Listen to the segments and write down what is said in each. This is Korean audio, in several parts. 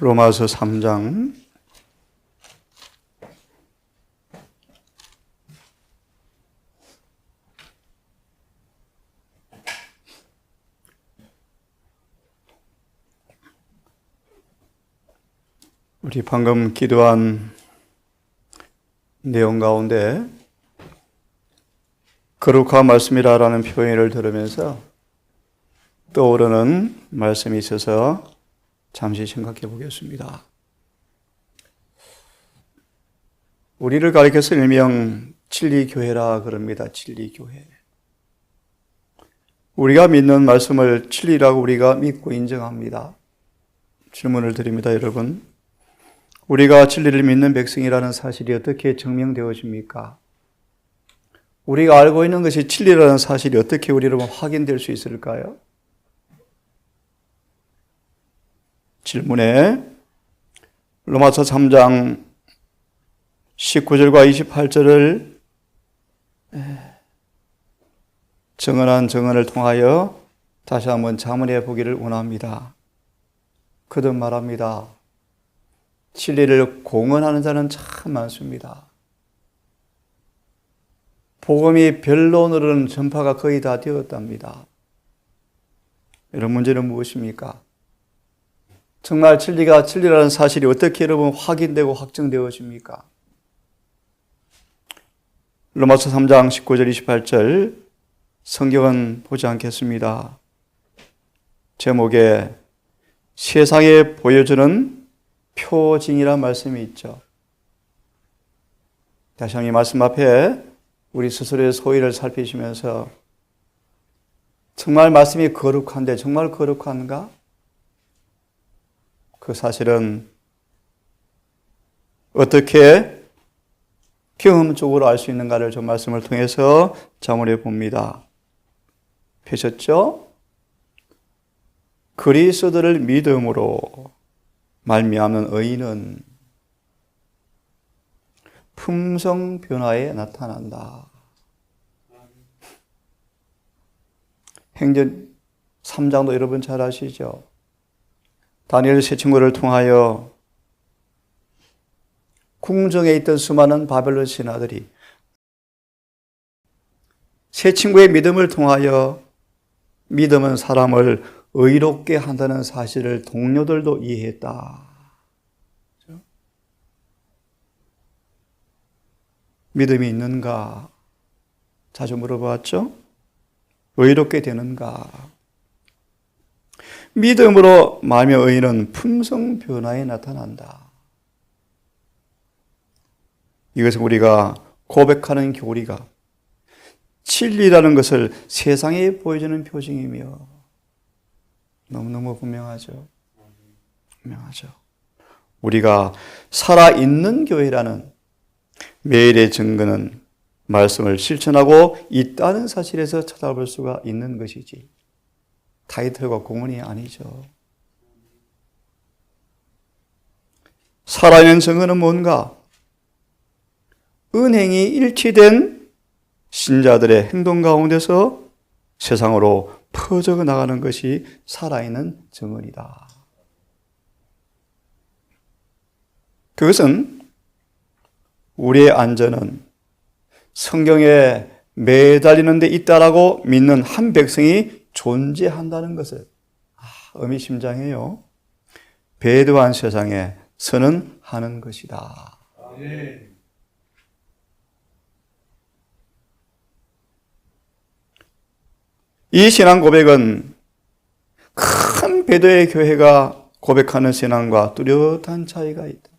로마서 3장 우리 방금 기도한 내용 가운데 거룩한 말씀이라는 표현을 들으면서 떠오르는 말씀이 있어서 잠시 생각해 보겠습니다. 우리를 가리켜서 일명 진리교회라 그럽니다. 진리교회. 우리가 믿는 말씀을 진리라고 우리가 믿고 인정합니다. 질문을 드립니다, 여러분. 우리가 진리를 믿는 백성이라는 사실이 어떻게 증명되어집니까? 우리가 알고 있는 것이 진리라는 사실이 어떻게 우리로 확인될 수 있을까요? 질문에 로마서 3장 19절과 28절을 증언한 증언을 통하여 다시 한번 자문해 보기를 원합니다. 거듭 말합니다. 진리를 공언하는 자는 참 많습니다. 복음이 변론으로는 전파가 거의 다 되었답니다. 이런 문제는 무엇입니까? 정말 진리가 진리라는 사실이 어떻게 여러분 확인되고 확정되어집니까? 로마서 3장 19절 28절 성경은 보지 않겠습니다. 제목에 세상에 보여주는 표징이라는 말씀이 있죠. 다시 한번 이 말씀 앞에 우리 스스로의 소위를 살피시면서 정말 말씀이 거룩한데 정말 거룩한가? 그 사실은 어떻게 경험적으로 알 수 있는가를 좀 말씀을 통해서 자문해 봅니다. 펴셨죠? 그리스도를 믿음으로 말미암는 의인은 품성 변화에 나타난다. 행전 3장도 여러분 잘 아시죠? 다니엘 세 친구를 통하여 궁정에 있던 수많은 바벨론 신하들이 세 친구의 믿음을 통하여 믿음은 사람을 의롭게 한다는 사실을 동료들도 이해했다. 믿음이 있는가? 자주 물어봤죠? 의롭게 되는가? 믿음으로 말며 의인은 품성 변화에 나타난다. 이것은 우리가 고백하는 교리가 진리라는 것을 세상에 보여주는 표징이며 너무너무 분명하죠. 분명하죠. 우리가 살아있는 교회라는 매일의 증거는 말씀을 실천하고 있다는 사실에서 찾아볼 수가 있는 것이지 타이틀과 공언이 아니죠. 살아있는 증거는 뭔가? 은행이 일치된 신자들의 행동 가운데서 세상으로 퍼져 나가는 것이 살아있는 증언이다. 그것은 우리의 안전은 성경에 매달리는 데 있다라고 믿는 한 백성이 존재한다는 것을 의미심장해요. 배도한 세상에 선언하는 것이다. 이 신앙 고백은 큰 배도의 교회가 고백하는 신앙과 뚜렷한 차이가 있다.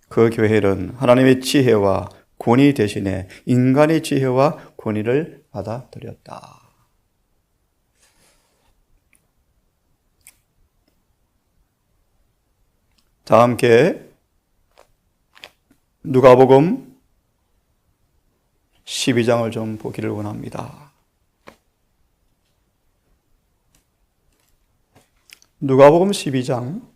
그 교회는 하나님의 지혜와 권위 대신에 인간의 지혜와 권위를 받아들였다. 자, 함께 누가복음 12장을 좀 보기를 원합니다. 누가복음 12장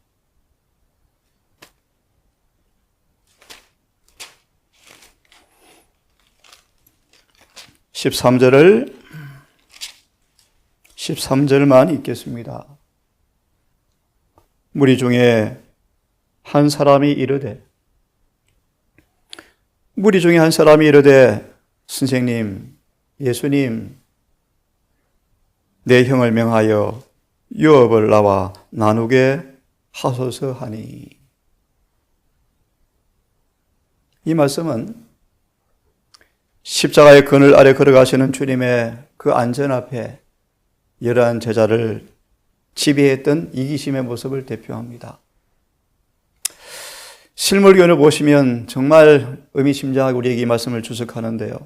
13절만 읽겠습니다. 무리 중에 한 사람이 이르되 선생님, 예수님, 내 형을 명하여 유업을 나와 나누게 하소서 하니. 이 말씀은 십자가의 그늘 아래 걸어가시는 주님의 그 안전 앞에 열한 제자를 지배했던 이기심의 모습을 대표합니다. 실물교훈을 보시면 정말 의미심장하게 우리에게 이 말씀을 주석하는데요.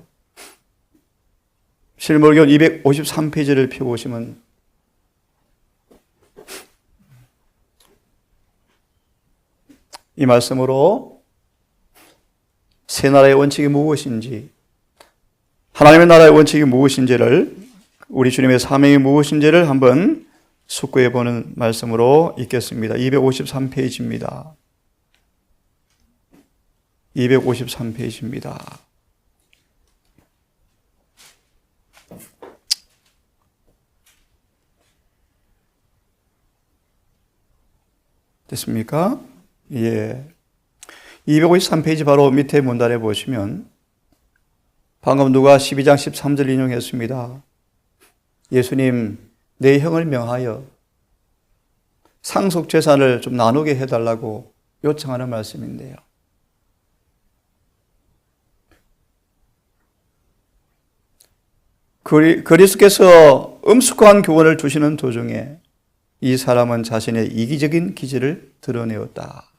실물교훈 253페이지를 펴보시면 이 말씀으로 세 나라의 원칙이 무엇인지, 하나님의 나라의 원칙이 무엇인지를, 우리 주님의 사명이 무엇인지를 한번 숙고해 보는 말씀으로 읽겠습니다. 253페이지입니다. 253페이지입니다. 됐습니까? 예. 253페이지 바로 밑에 문단에 보시면 방금 누가 12장 13절 인용했습니다. 예수님, 내 형을 명하여 상속 재산을 좀 나누게 해달라고 요청하는 말씀인데요. 그리스도께서 엄숙한 교훈을 주시는 도중에 이 사람은 자신의 이기적인 기질을 드러내었다.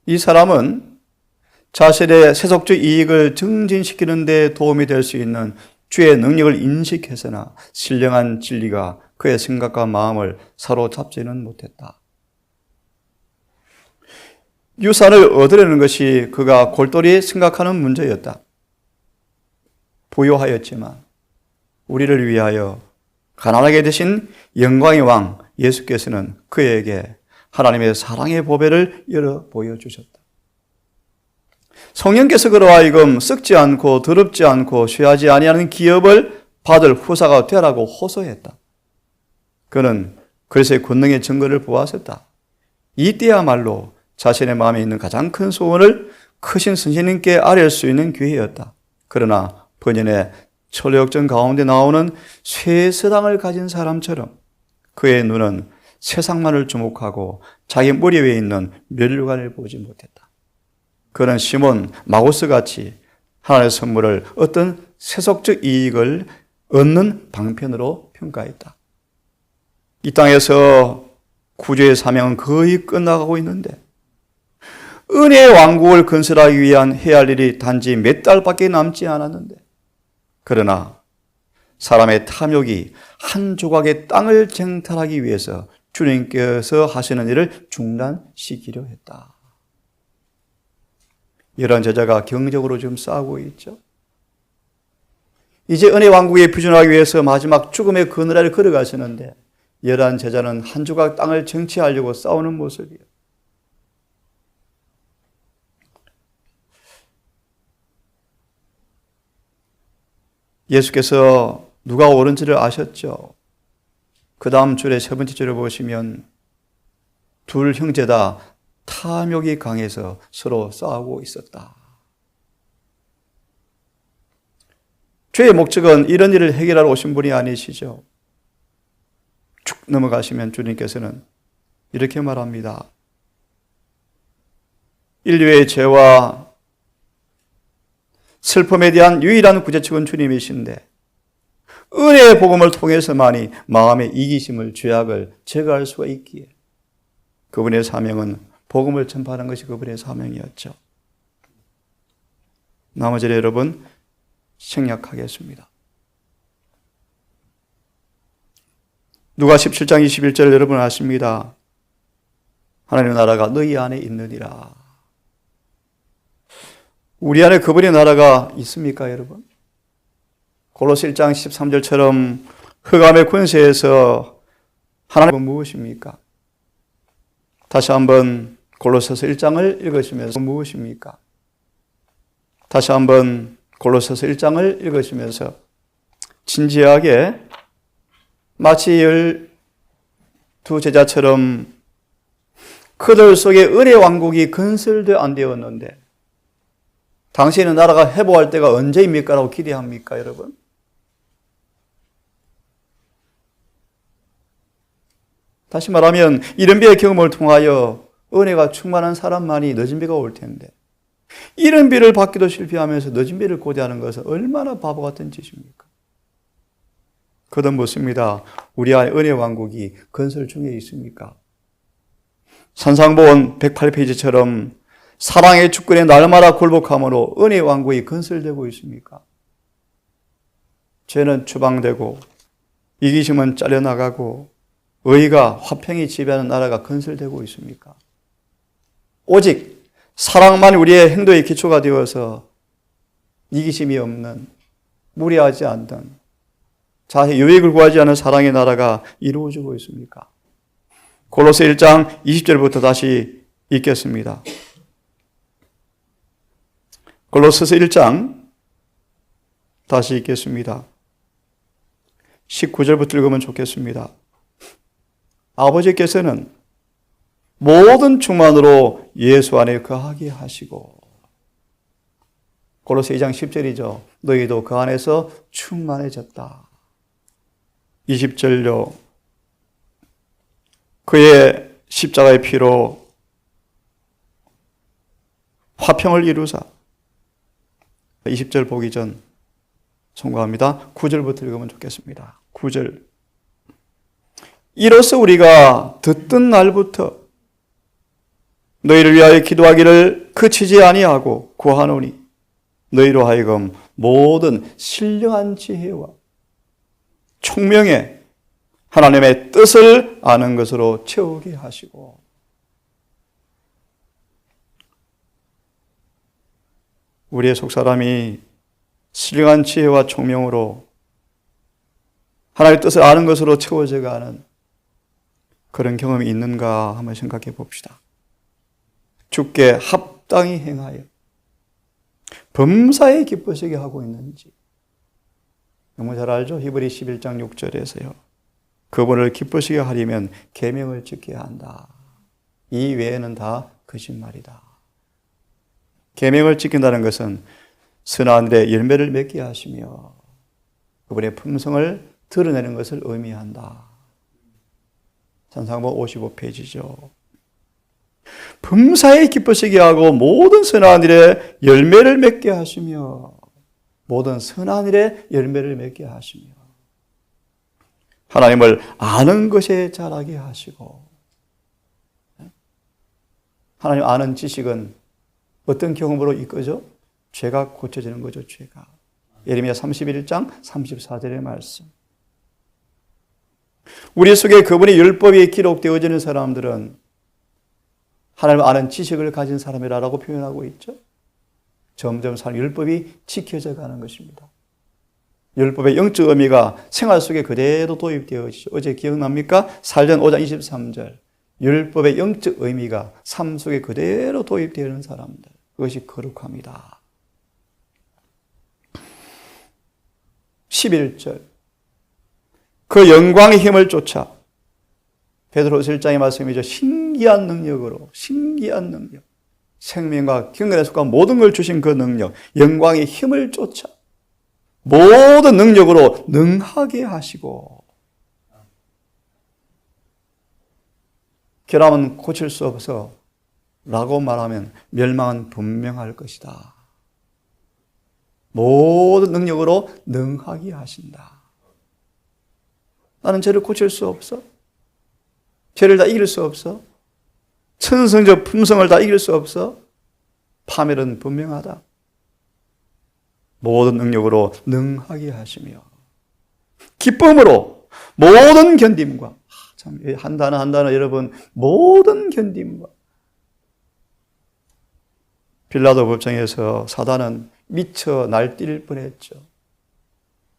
이 사람은 자신의 세속적 이익을 증진시키는 데 도움이 될 수 있는 주의 능력을 인식해서나 신령한 진리가 그의 생각과 마음을 사로잡지는 못했다. 유산을 얻으려는 것이 그가 골똘히 생각하는 문제였다. 부요하였지만 우리를 위하여 가난하게 되신 영광의 왕 예수께서는 그에게 하나님의 사랑의 보배를 열어 보여주셨다. 성령께서 그로 하여금 썩지 않고 더럽지 않고 쇠하지 아니하는 기업을 받을 후사가 되라고 호소했다. 그는 그리스도의 권능의 증거를 보았었다. 이때야말로 자신의 마음에 있는 가장 큰 소원을 크신 선생님께 아뢰 수 있는 기회였다. 그러나 번연의 철역전 가운데 나오는 쇠서당을 가진 사람처럼 그의 눈은 세상만을 주목하고 자기 머리 위에 있는 면류관을 보지 못했다. 그는 시몬 마고스 같이 하나님의 선물을 어떤 세속적 이익을 얻는 방편으로 평가했다. 이 땅에서 구주의 사명은 거의 끝나가고 있는데 은혜의 왕국을 건설하기 위한 해야 할 일이 단지 몇 달밖에 남지 않았는데, 그러나 사람의 탐욕이 한 조각의 땅을 쟁탈하기 위해서 주님께서 하시는 일을 중단시키려 했다. 이런 제자가 경제적으로 지금 싸우고 있죠. 이제 은혜 왕국에 비전하기 위해서 마지막 죽음의 그늘을 걸어가시는데 열한 제자는 한 조각 땅을 쟁취하려고 싸우는 모습이에요. 예수께서 누가 옳은지를 아셨죠. 그 다음 줄의 세 번째 줄을 보시면 둘 형제다 탐욕이 강해서 서로 싸우고 있었다. 죄의 목적은 이런 일을 해결하러 오신 분이 아니시죠. 쭉 넘어가시면 주님께서는 이렇게 말합니다. 인류의 죄와 슬픔에 대한 유일한 구제책은 주님이신데 은혜의 복음을 통해서만이 마음의 이기심을 죄악을 제거할 수가 있기에 그분의 사명은 복음을 전파하는 것이 그분의 사명이었죠. 나머지를 여러분 생략하겠습니다. 누가 17장 21절 여러분 아십니다. 하나님의 나라가 너희 안에 있느니라. 우리 안에 그분의 나라가 있습니까, 여러분? 골로새 1장 13절처럼 흑암의 권세에서 하나님은 무엇입니까? 다시 한번 골로새서 1장을 읽으시면서 무엇입니까? 다시 한번 골로새서 1장을 읽으시면서 진지하게 마치 두 제자처럼 그들 속에 은혜 왕국이 건설되어 안 되었는데 당신의 나라가 회복할 때가 언제입니까? 라고 기대합니까, 여러분? 다시 말하면 이런 비의 경험을 통하여 은혜가 충만한 사람만이 늦은 비가 올 텐데 이런 비를 받기도 실패하면서 늦은 비를 고대하는 것은 얼마나 바보 같은 짓입니까? 그든 묻습니다. 우리 안에 은혜 왕국이 건설 중에 있습니까? 산상보원 108페이지처럼 사랑의 주권에 날마다 굴복함으로 은혜 왕국이 건설되고 있습니까? 죄는 추방되고 이기심은 잘려나가고 의가 화평이 지배하는 나라가 건설되고 있습니까? 오직 사랑만 우리의 행동의 기초가 되어서 이기심이 없는, 무리하지 않는, 자의 유익을 구하지 않은 사랑의 나라가 이루어지고 있습니까? 골로새 1장 20절부터 다시 읽겠습니다. 골로새서 1장 다시 읽겠습니다. 19절부터 읽으면 좋겠습니다. 아버지께서는 모든 충만으로 예수 안에 거하게 하시고, 골로새 2장 10절이죠. 너희도 그 안에서 충만해졌다. 20절요. 그의 십자가의 피로 화평을 이루사. 20절 보기 전 송구합니다. 9절부터 읽으면 좋겠습니다. 9절. 이로써 우리가 듣던 날부터 너희를 위하여 기도하기를 그치지 아니하고 구하노니 너희로 하여금 모든 신령한 지혜와 총명에 하나님의 뜻을 아는 것으로 채우게 하시고, 우리의 속사람이 신령한 지혜와 총명으로 하나님의 뜻을 아는 것으로 채워져 가는 그런 경험이 있는가 한번 생각해 봅시다. 주께 합당히 행하여 범사에 기쁘시게 하고 있는지. 너무 잘 알죠? 히브리 11장 6절에서요. 그분을 기쁘시게 하려면 계명을 지켜야 한다. 이 외에는 다 거짓말이다. 계명을 지킨다는 것은 선한 일에 열매를 맺게 하시며 그분의 품성을 드러내는 것을 의미한다. 산상보 55페이지죠. 범사에 기쁘시게 하고 모든 선한 일에 열매를 맺게 하시며, 모든 선한 일에 열매를 맺게 하시며, 하나님을 아는 것에 자라게 하시고. 하나님 아는 지식은 어떤 경험으로 이끌죠? 죄가 고쳐지는 거죠, 죄가. 예레미야 31장 34절의 말씀. 우리 속에 그분의 율법이 기록되어지는 사람들은 하나님 아는 지식을 가진 사람이라고 표현하고 있죠. 점점 사람 율법이 지켜져 가는 것입니다. 율법의 영적 의미가 생활 속에 그대로 도입되어지죠. 어제 기억납니까? 살전 5장 23절. 율법의 영적 의미가 삶 속에 그대로 도입되는 사람들. 그것이 거룩합니다. 11절. 그 영광의 힘을 쫓아. 베드로서 1장의 말씀이죠. 신기한 능력으로, 신기한 능력. 생명과 경건에 속한 모든 걸 주신 그 능력, 영광의 힘을 쫓아 모든 능력으로 능하게 하시고. 결함은 고칠 수 없어 라고 말하면 멸망은 분명할 것이다. 모든 능력으로 능하게 하신다. 나는 죄를 고칠 수 없어. 죄를 다 이길 수 없어. 천성적 품성을 다 이길 수 없어. 파멸은 분명하다. 모든 능력으로 능하게 하시며 기쁨으로 모든 견딤과, 참 한 단어 여러분, 모든 견딤과. 빌라도 법정에서 사단은 미쳐 날뛸 뻔했죠.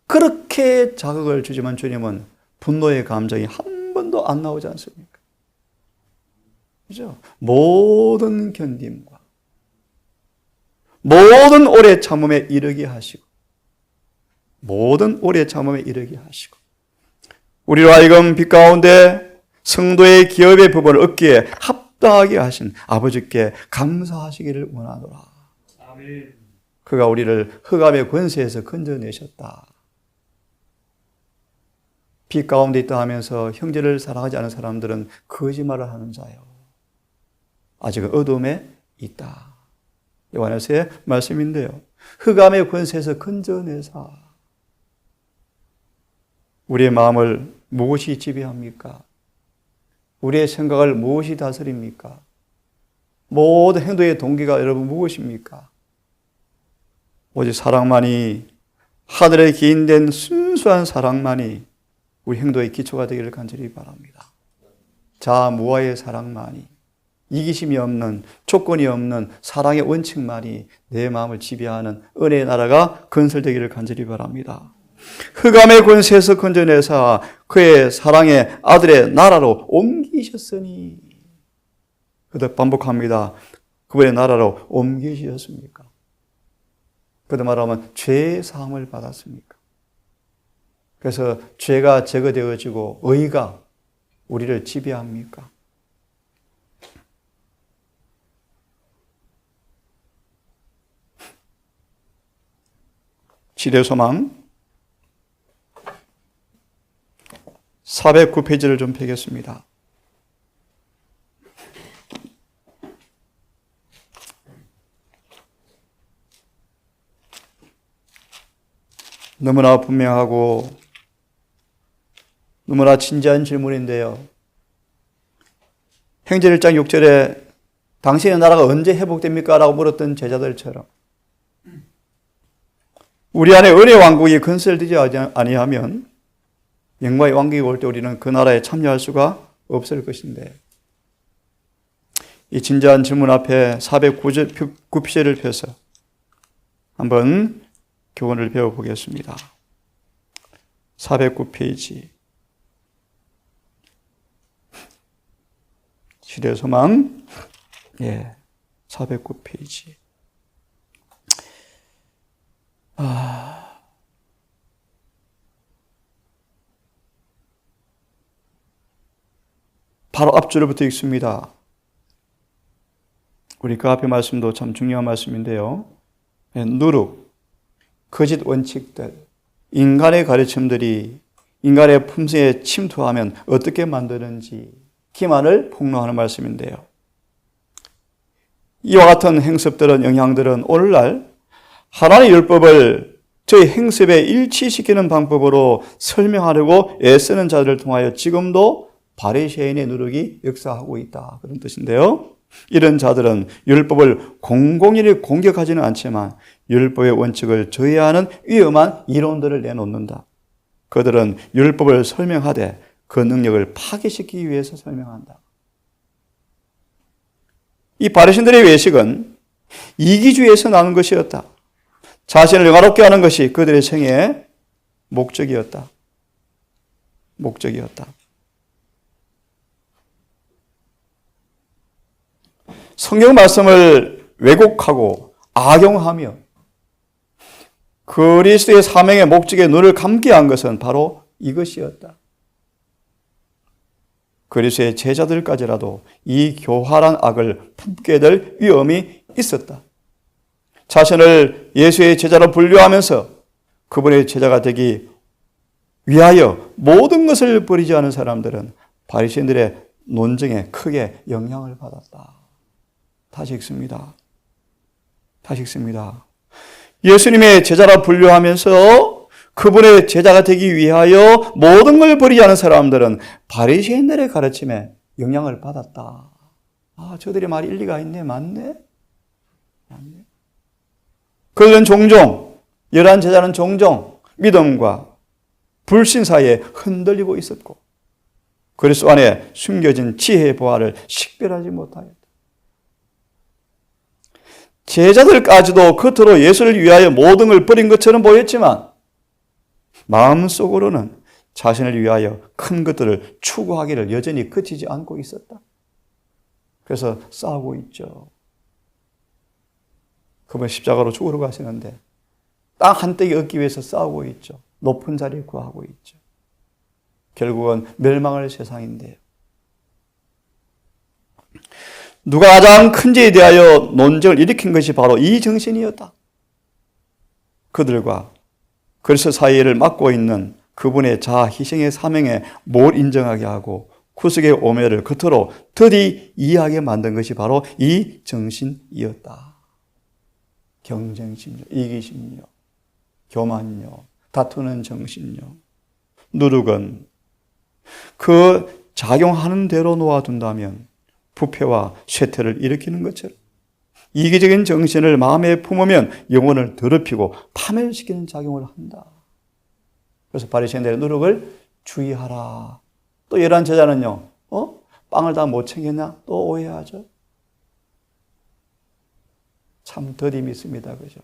그렇게 자극을 주지만 주님은 분노의 감정이 한 번도 안 나오지 않습니까? 그죠? 모든 견딤과 모든 오래 참음에 이르게 하시고, 모든 오래 참음에 이르게 하시고, 우리로 하여금 빛 가운데 성도의 기업의 부분을 얻기에 합당하게 하신 아버지께 감사하시기를 원하노라. 아멘. 그가 우리를 흑암의 권세에서 건져내셨다. 빛 가운데 있다 하면서 형제를 사랑하지 않은 사람들은 거짓말을 하는 자요. 아직은 어둠에 있다. 요한에서의 말씀인데요. 흑암의 권세에서 건져내사. 우리의 마음을 무엇이 지배합니까? 우리의 생각을 무엇이 다스립니까? 모든 행동의 동기가 여러분 무엇입니까? 오직 사랑만이, 하늘에 기인된 순수한 사랑만이 우리 행동의 기초가 되기를 간절히 바랍니다. 자무아의 사랑만이, 이기심이 없는, 조건이 없는 사랑의 원칙만이 내 마음을 지배하는 은혜의 나라가 건설되기를 간절히 바랍니다. 흑암의 권세에서 건져내사 그의 사랑의 아들의 나라로 옮기셨으니, 그도 반복합니다. 그분의 나라로 옮기셨습니까? 그도 말하면 죄의 사함을 받았습니까? 그래서 죄가 제거되어지고 의가 우리를 지배합니까? 지뢰소망 409페이지를 좀 펴겠습니다. 너무나 분명하고 너무나 진지한 질문인데요. 행전 1장 6절에 당신의 나라가 언제 회복됩니까? 라고 물었던 제자들처럼 우리 안에 은혜 왕국이 건설되지 아니하면 영광의 왕국이 올 때 우리는 그 나라에 참여할 수가 없을 것인데, 이 진지한 질문 앞에 409페이지를 펴서 한번 교훈을 배워보겠습니다. 409페이지 시대소망 409페이지 바로 앞줄부터 읽습니다. 우리 그 앞의 말씀도 참 중요한 말씀인데요. 누룩, 거짓 원칙들, 인간의 가르침들이 인간의 품성에 침투하면 어떻게 만드는지 기만을 폭로하는 말씀인데요. 이와 같은 행습들은, 영향들은 오늘날 하나님의 율법을 저희 행습에 일치시키는 방법으로 설명하려고 애쓰는 자들을 통하여 지금도 바리새인의 누룩이 역사하고 있다, 그런 뜻인데요. 이런 자들은 율법을 공공연히 공격하지는 않지만 율법의 원칙을 저해하는 위험한 이론들을 내놓는다. 그들은 율법을 설명하되 그 능력을 파괴시키기 위해서 설명한다. 이 바리새인들의 외식은 이기주의에서 나는 것이었다. 자신을 영화롭게 하는 것이 그들의 생애의 목적이었다. 성경 말씀을 왜곡하고 악용하며 그리스도의 사명의 목적에 눈을 감게 한 것은 바로 이것이었다. 그리스도의 제자들까지라도 이 교활한 악을 품게 될 위험이 있었다. 자신을 예수의 제자로 분류하면서 그분의 제자가 되기 위하여 모든 것을 버리지 않은 사람들은 바리새인들의 논쟁에 크게 영향을 받았다. 다시 읽습니다. 예수님의 제자라 분류하면서 그분의 제자가 되기 위하여 모든 걸 버리지 않은 사람들은 바리새인들의 가르침에 영향을 받았다. 저들의 말이 일리가 있네, 맞네. 그들은 종종, 열한 제자는 종종 믿음과 불신 사이에 흔들리고 있었고 그리스도 안에 숨겨진 지혜의 보화를 식별하지 못하였다. 제자들까지도 겉으로 예수를 위하여 모든 걸 버린 것처럼 보였지만 마음속으로는 자신을 위하여 큰 것들을 추구하기를 여전히 그치지 않고 있었다. 그래서 싸우고 있죠. 그분 십자가로 죽으러 가시는데 땅 한떼기 얻기 위해서 싸우고 있죠. 높은 자리를 구하고 있죠. 결국은 멸망할 세상인데요. 누가 가장 큰지에 대하여 논쟁을 일으킨 것이 바로 이 정신이었다. 그들과 그리스도 사이를 막고 있는 그분의 자아 희생의 사명에 뭘 인정하게 하고 구속의 오매를 겉으로 더디 이해하게 만든 것이 바로 이 정신이었다. 경쟁심요, 이기심요, 교만요, 다투는 정신요, 누룩은 그 작용하는 대로 놓아둔다면 부패와 쇠퇴를 일으키는 것처럼 이기적인 정신을 마음에 품으면 영혼을 더럽히고 파멸시키는 작용을 한다. 그래서 바리새인들의 누룩을 주의하라. 또 이러한 제자는요, 빵을 다 못 챙겼나? 또 오해하죠. 참 더디 믿습니다. 그죠?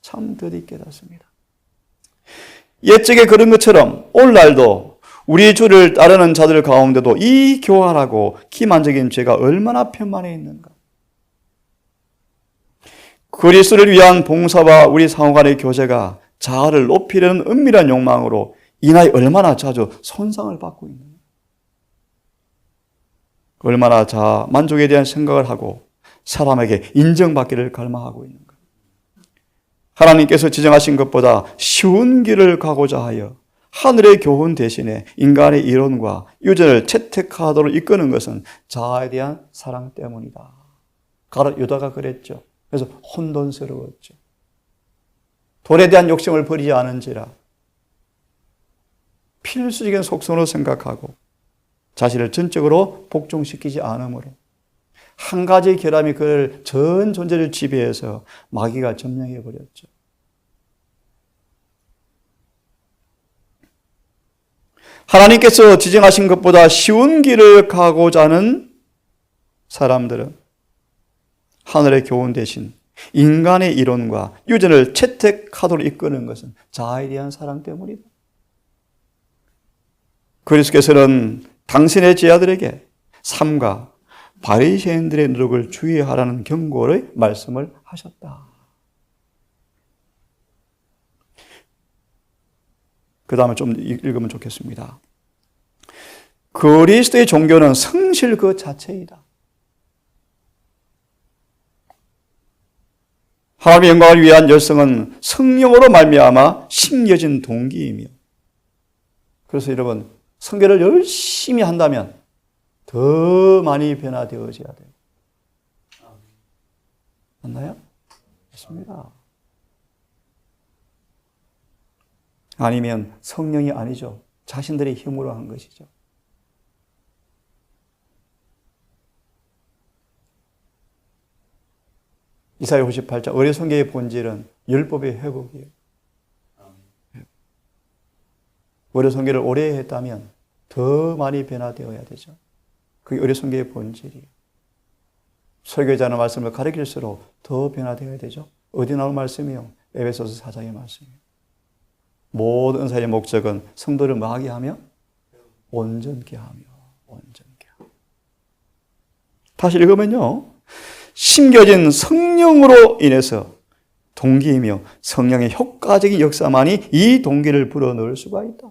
참 더디 깨닫습니다. 옛적에 그런 것처럼 오늘날도 우리 주를 따르는 자들 가운데도 이 교활하고 기만적인 죄가 얼마나 편만해 있는가. 그리스도를 위한 봉사와 우리 상호간의 교제가 자아를 높이려는 은밀한 욕망으로 인하여 얼마나 자주 손상을 받고 있는가. 얼마나 자아 만족에 대한 생각을 하고 사람에게 인정받기를 갈망하고 있는가. 하나님께서 지정하신 것보다 쉬운 길을 가고자 하여 하늘의 교훈 대신에 인간의 이론과 유전을 채택하도록 이끄는 것은 자아에 대한 사랑 때문이다. 가롯 유다가 그랬죠. 그래서 혼돈스러웠죠. 돈에 대한 욕심을 버리지 않은지라 필수적인 속성으로 생각하고 자신을 전적으로 복종시키지 않으므로 한 가지 결함이 그를 전 존재를 지배해서 마귀가 점령해 버렸죠. 하나님께서 지정하신 것보다 쉬운 길을 가고자 하는 사람들은 하늘의 교훈 대신 인간의 이론과 유전을 채택하도록 이끄는 것은 자아에 대한 사랑 때문이다. 그리스도께서는 당신의 제자들에게 삼가 바리새인들의 노력을 주의하라는 경고의 말씀을 하셨다. 그 다음에 좀 읽으면 좋겠습니다. 그리스도의 종교는 성실 그 자체이다. 하나님의 영광을 위한 열성은 성령으로 말미암아 심겨진 동기이며, 그래서 여러분 성결을 열심히 한다면 더 많이 변화되어져야 돼요. 맞나요? 맞습니다. 아니면 성령이 아니죠. 자신들의 힘으로 한 것이죠. 이사야 58장 어리석게의 본질은 율법의 회복이에요. 어리석게를 오래 했다면 더 많이 변화되어야 되죠. 그게 어리석게의 본질이에요. 설교자는 말씀을 가르칠수록 더 변화되어야 되죠. 어디 나올 말씀이요? 에베소서 4장의 말씀이에요. 모든 은사의 목적은 성도를 뭐하게 하며? 온전케 하며, 온전케 하며. 다시 읽으면요, 심겨진 성령으로 인해서 동기이며 성령의 효과적인 역사만이 이 동기를 불어넣을 수가 있다.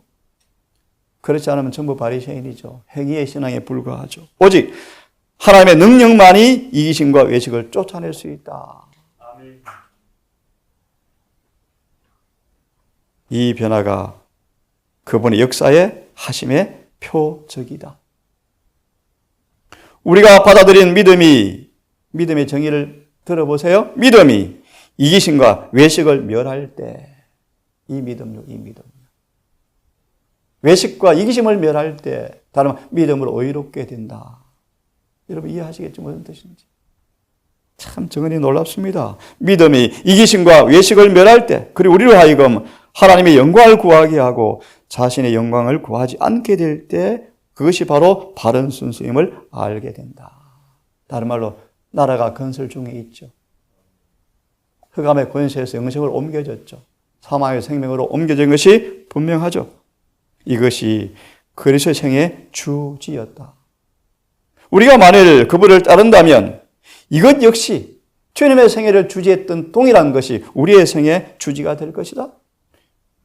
그렇지 않으면 전부 바리새인이죠. 행위의 신앙에 불과하죠. 오직 하나님의 능력만이 이기심과 외식을 쫓아낼 수 있다. 아멘. 이 변화가 그분의 역사의 하심의 표적이다. 우리가 받아들인 믿음의 정의를 들어보세요. 믿음이 이기심과 외식을 멸할 때, 이 믿음요. 외식과 이기심을 멸할 때, 다른 믿음으로 의롭게 된다. 여러분 이해하시겠죠? 무슨 뜻인지. 참 정은이 놀랍습니다. 믿음이 이기심과 외식을 멸할 때, 그리고 우리로 하여금 하나님의 영광을 구하게 하고 자신의 영광을 구하지 않게 될 때, 그것이 바로 바른 순수임을 알게 된다. 다른 말로 나라가 건설 중에 있죠. 흑암의 권세에서 영생을 옮겨졌죠. 사망의 생명으로 옮겨진 것이 분명하죠. 이것이 그리스도의 생의 주지였다. 우리가 만일 그분을 따른다면 이것 역시 주님의 생애를 주지했던 동일한 것이 우리의 생의 주지가 될 것이다.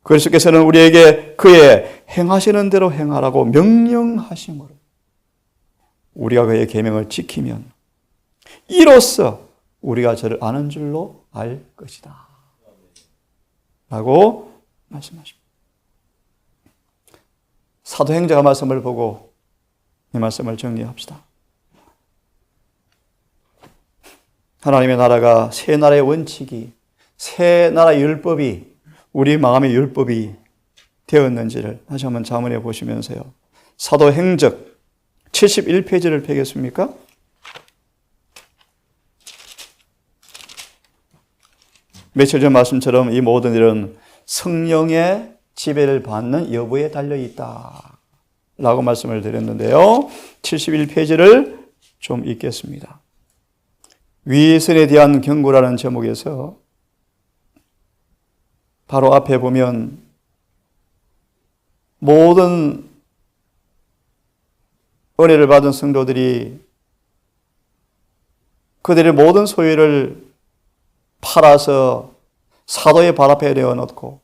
그리스도께서는 우리에게 그의 행하시는 대로 행하라고 명령하심으로 우리가 그의 계명을 지키면 이로써 우리가 저를 아는 줄로 알 것이다. 라고 말씀하십니다. 사도행전 말씀을 보고 이 말씀을 정리합시다. 하나님의 나라가 새 나라의 원칙이, 새 나라의 율법이 우리 마음의 율법이 되었는지를 다시 한번 자문해 보시면서요. 사도행전 71페이지를 펴겠습니까? 며칠 전 말씀처럼 이 모든 일은 성령의 지배를 받는 여부에 달려있다 라고 말씀을 드렸는데요. 71페이지를 좀 읽겠습니다. 위선에 대한 경고라는 제목에서 바로 앞에 보면 모든 은혜를 받은 성도들이 그들의 모든 소유를 팔아서 사도의 발 앞에 내어놓고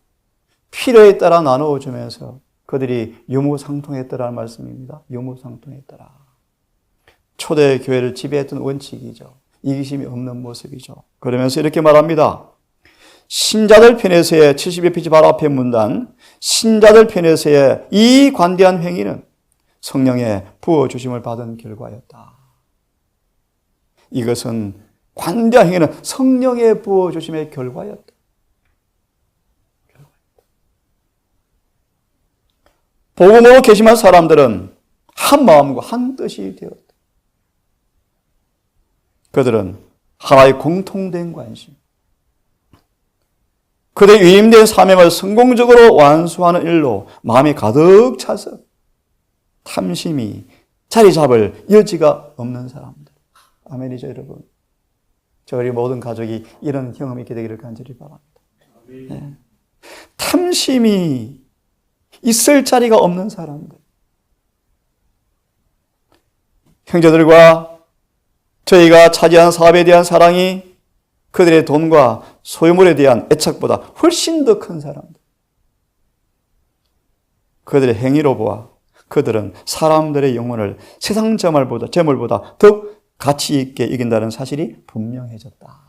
필요에 따라 나누어 주면서 그들이 유무상통했더라는 말씀입니다. 유무상통했더라. 초대 교회를 지배했던 원칙이죠. 이기심이 없는 모습이죠. 그러면서 이렇게 말합니다. 신자들 편에서의 71페이지 바로 앞에 문단, 신자들 편에서의 이 관대한 행위는 성령의 부어주심을 받은 결과였다. 이것은 관대한 행위는 성령의 부어주심의 결과였다. 복음으로 계심한 사람들은 한 마음과 한 뜻이 되었다. 그들은 하나의 공통된 관심, 그들의 위임된 사명을 성공적으로 완수하는 일로 마음이 가득 차서 탐심이 자리 잡을 여지가 없는 사람들. 아멘이죠, 여러분. 저희 모든 가족이 이런 경험이 있게 되기를 간절히 바랍니다. 네. 탐심이 있을 자리가 없는 사람들. 형제들과 저희가 차지한 사업에 대한 사랑이 그들의 돈과 소유물에 대한 애착보다 훨씬 더 큰 사람들. 그들의 행위로 보아 그들은 사람들의 영혼을 세상 재물보다 더욱 가치 있게 이긴다는 사실이 분명해졌다.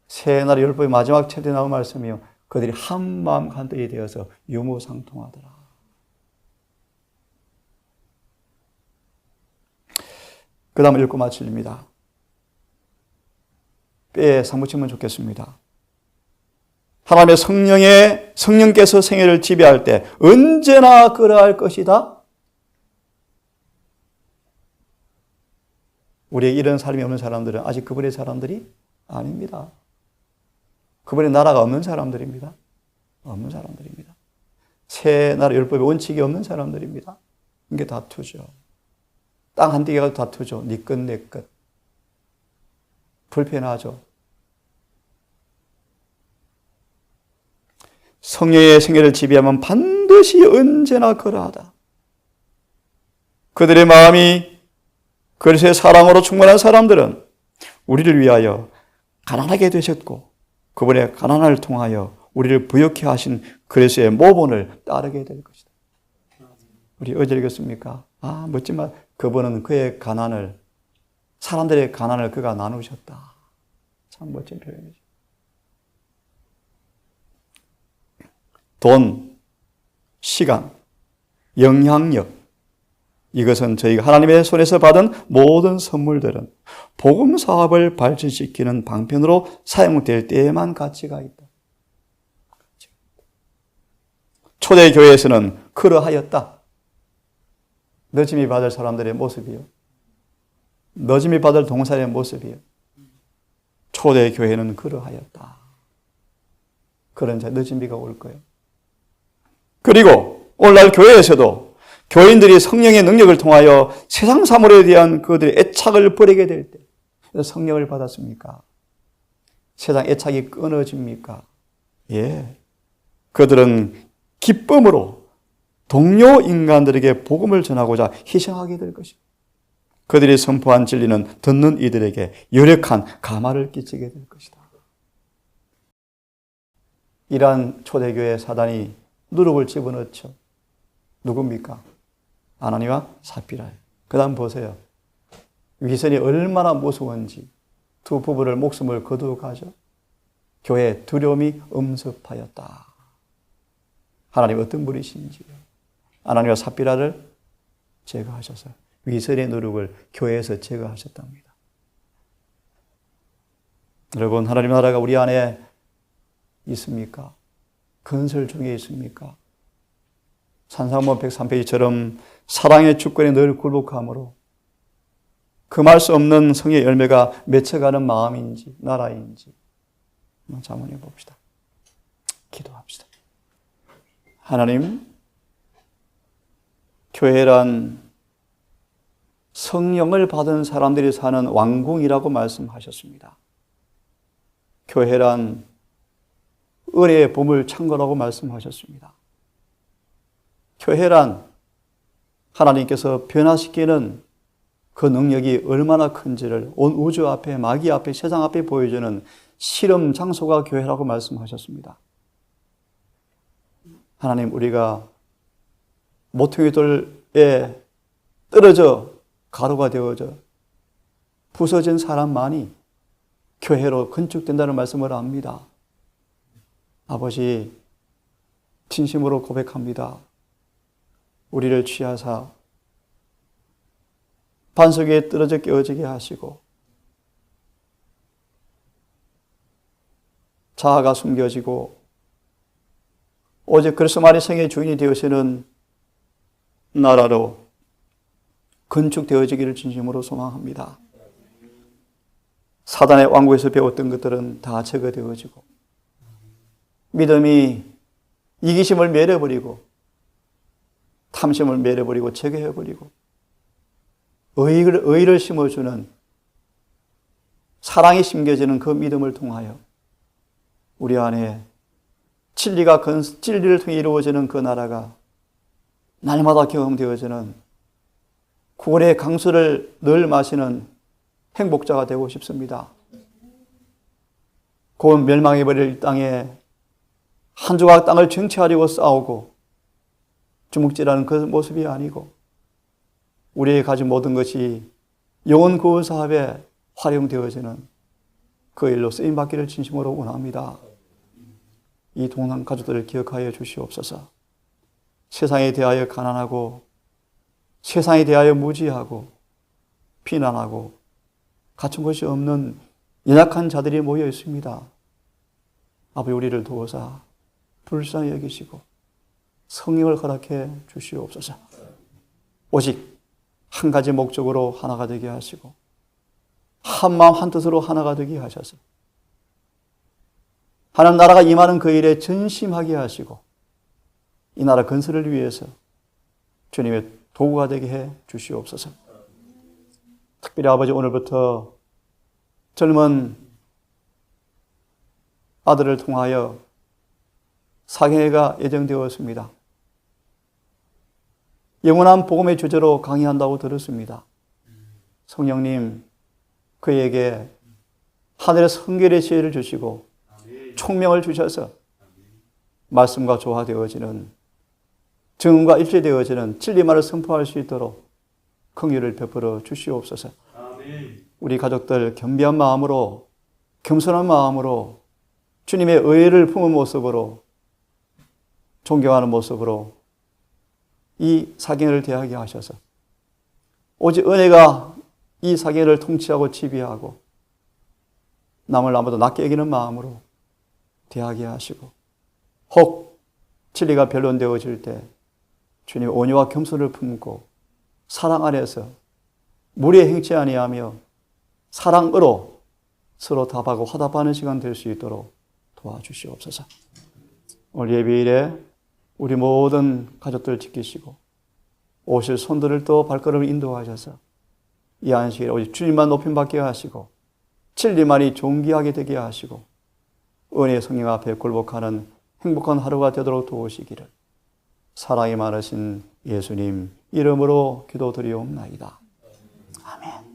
새 나라 율법의 마지막 챕터에 나온 말씀이요. 그들이 한 마음 한 뜻이 되어서 유무상통하더라. 그 다음 읽고 마칩니다. 뼈에 사무치면 좋겠습니다. 하나님의 성령께서 생애를 지배할 때 언제나 그러할 것이다. 우리의 이런 삶이 없는 사람들은 아직 그분의 사람들이 아닙니다. 그분의 나라가 없는 사람들입니다. 없는 사람들입니다. 새 나라 율법의 원칙이 없는 사람들입니다. 이게 다투죠. 땅 한 떼기가 다투죠. 네 것, 내 것. 불편하죠. 성령의 생애를 지배하면 반드시 언제나 그러하다. 그들의 마음이 그리스도의 사랑으로 충만한 사람들은 우리를 위하여 가난하게 되셨고 그분의 가난을 통하여 우리를 부욕해 하신 그리스도의 모본을 따르게 될 것이다. 우리 어제 읽었습니까? 멋진 말. 그분은 그의 가난을, 사람들의 가난을 그가 나누셨다. 참 멋진 표현이죠. 돈, 시간, 영향력, 이것은 저희가 하나님의 손에서 받은 모든 선물들은 복음 사업을 발전시키는 방편으로 사용될 때에만 가치가 있다. 초대교회에서는 그러하였다. 너짐이 받을 사람들의 모습이요. 너짐이 받을 동사의 모습이요. 초대교회는 그러하였다. 그런 자 너짐비가 올 거예요. 그리고 오늘날 교회에서도 교인들이 성령의 능력을 통하여 세상 사물에 대한 그들의 애착을 버리게 될 때 성령을 받았습니까? 세상 애착이 끊어집니까? 예. 그들은 기쁨으로 동료 인간들에게 복음을 전하고자 희생하게 될 것입니다. 그들이 선포한 진리는 듣는 이들에게 열역한 감화를 끼치게 될 것이다. 이러한 초대교회 사단이 누룩을 집어넣죠. 누굽니까? 아나니와 삽비라예요. 그 다음 보세요. 위선이 얼마나 무서운지 두 부부를 목숨을 거두어 가죠. 교회에 두려움이 엄습하였다. 하나님 어떤 분이신지. 아나니와 삽비라를 제거하셔서 위선의 노력을 교회에서 제거하셨답니다. 여러분, 하나님 나라가 우리 안에 있습니까? 건설 중에 있습니까? 산상본 103페이지처럼 사랑의 주권에 늘 굴복함으로 금할 수 없는 성의 열매가 맺혀가는 마음인지 나라인지 한번 자문해 봅시다. 기도합시다. 하나님, 교회란 성령을 받은 사람들이 사는 왕궁이라고 말씀하셨습니다. 교회란 은혜의 보물 창고라고 말씀하셨습니다. 교회란 하나님께서 변화시키는 그 능력이 얼마나 큰지를 온 우주 앞에, 마귀 앞에, 세상 앞에 보여주는 실험 장소가 교회라고 말씀하셨습니다. 하나님, 우리가 모퉁이 돌에 떨어져 가루가 되어져 부서진 사람만이 교회로 건축된다는 말씀을 압니다. 아버지, 진심으로 고백합니다. 우리를 취하사 반석 위에 떨어져 깨어지게 하시고 자아가 숨겨지고 오직 그리스도만이 생의 주인이 되시는 나라로 건축되어지기를 진심으로 소망합니다. 사단의 왕국에서 배웠던 것들은 다 제거되어지고 믿음이 이기심을 멸해버리고 탐심을 멸해버리고 제거해버리고 의를 심어주는 사랑이 심겨지는 그 믿음을 통하여 우리 안에 진리를 통해 이루어지는 그 나라가 날마다 경험되어지는 구원의 강수를 늘 마시는 행복자가 되고 싶습니다. 곧 멸망해버릴 땅에 한 조각 땅을 정치하려고 싸우고 주먹질하는 그 모습이 아니고 우리의 가진 모든 것이 영혼 구원 사업에 활용되어지는 그 일로 쓰임받기를 진심으로 원합니다. 이 동남 가족들을 기억하여 주시옵소서. 세상에 대하여 가난하고 세상에 대하여 무지하고 비난하고 갖춘 것이 없는 연약한 자들이 모여 있습니다. 아버지, 우리를 도우사 불쌍히 여기시고 성령을 허락해 주시옵소서. 오직 한 가지 목적으로 하나가 되게 하시고 한 마음 한 뜻으로 하나가 되게 하셔서 하나님 나라가 임하는 그 일에 전심하게 하시고 이 나라 건설을 위해서 주님의 도구가 되게 해 주시옵소서. 특별히 아버지, 오늘부터 젊은 아들을 통하여 사경회가 예정되었습니다. 영원한 복음의 주제로 강의한다고 들었습니다. 성령님, 그에게 하늘의 성결의 지혜를 주시고 총명을 주셔서 말씀과 조화되어지는 증언과 일치되어지는 진리만을 선포할 수 있도록 긍휼을 베풀어 주시옵소서. 우리 가족들 겸비한 마음으로, 겸손한 마음으로 주님의 의를 품은 모습으로, 존경하는 모습으로 이 사경을 대하게 하셔서 오직 은혜가 이 사경을 통치하고 지배하고 남을 나보다 낮게 여기는 마음으로 대하게 하시고, 혹 진리가 변론되어질 때 주님의 온유와 겸손을 품고 사랑 안에서 무리에 행치 아니하며 사랑으로 서로 답하고 화답하는 시간 될 수 있도록 도와주시옵소서. 오늘 예배일에 우리 모든 가족들을 지키시고 오실 손들을 또 발걸음을 인도하셔서 이 안식일에 오직 주님만 높임받게 하시고 진리만이 존귀하게 되게 하시고 은혜의 성령 앞에 굴복하는 행복한 하루가 되도록 도우시기를 사랑이 많으신 예수님 이름으로 기도드리옵나이다. 아멘.